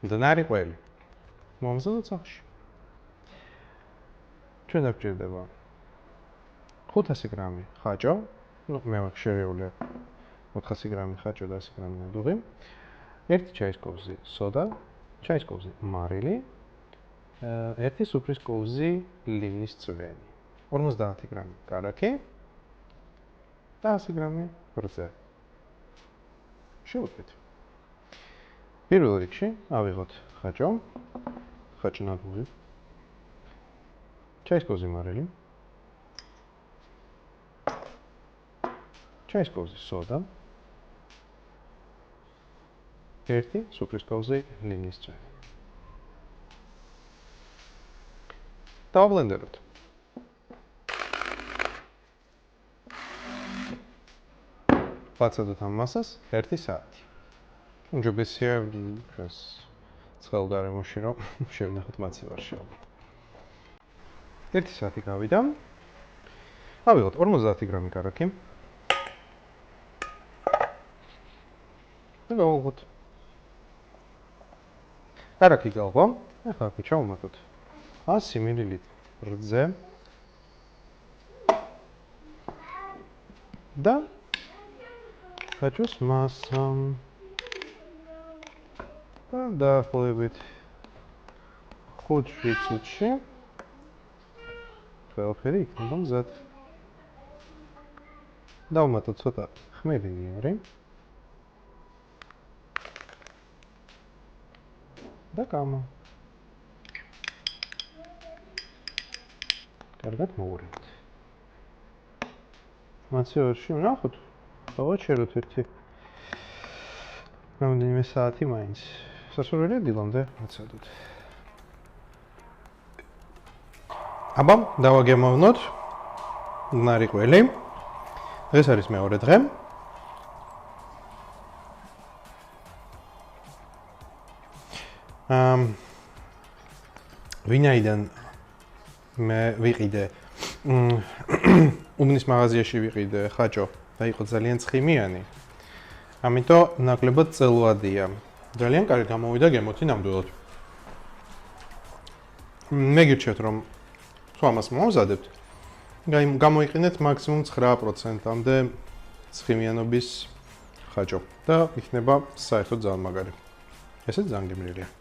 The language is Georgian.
მდნარი ყველი. მომზადოთ სახში. ჩვენ დაგჭირდება 500 გრამი ხაჭო, მე მაქვს შერეული 400 გრამი ხაჭო და 100 გრამი ნადუღი, 1 ჩაის კოვზი სოდა, ჩაის კოვზი მარილი, 1 სუფრის კოვზი ლინის წვენი, 50 გრამი კარაქი და 100 გრამი ბრზე. შევუდგეთ. პირველ რიგში ავიღოთ ხაჭო, ხაჭი ნადუღი, ჩაის კოვზი მარილი, ჩაის კოვზი სოდა, 1 სუფრის კოვზი ლინის წვენი. დავაბლენდეროთ. ვაცადოთ ამ მასას 1 საათი. ჯობესია ეს ცხელგარემოში რომ შევნახოთ მაცივარში. 1 საათი გავიდა. ავიღოთ 50 გრამი კარაქი. და გავუღოთ. კარაქი გავღო. ახლა აქ ჩავუმატოთ 100 მლ რძე და ხაჭოს მასა და დაახლოებით 5-7 წუთში ყველაფერი იქნება მზად. დავუმატოთ ცოტა ხმელი ნიარი და კამა. კარგად მოვურევთ. მაცივარში ვნახოთ, დავაჩეროთ ერთი რამდენიმე საათი მაინც. სასურველია დილამდე ვაცადოთ. აბა, დავაგემოვნოთ მდნარი ყველი. ეს არის მეორე დღე. ვინაიდან მე ვიყიდე უბნის მაღაზიაში ვიყიდე ხაჭო და იყო ძალიან ცხიმიანი. ამიტომ ნაკლებად წელვადია. ძალიან კარგი გამოვიდა გემოთი ნამდვილად. მე გირჩევთ რომ თუ ამას მოვამზადებთ, გამოიყენეთ მაქსიმუმ 9%-მდე ცხიმიანობის ხაჭო და იქნება საერთოდ ძალიან მაგარი. ესეც ძალიან გემრიელია.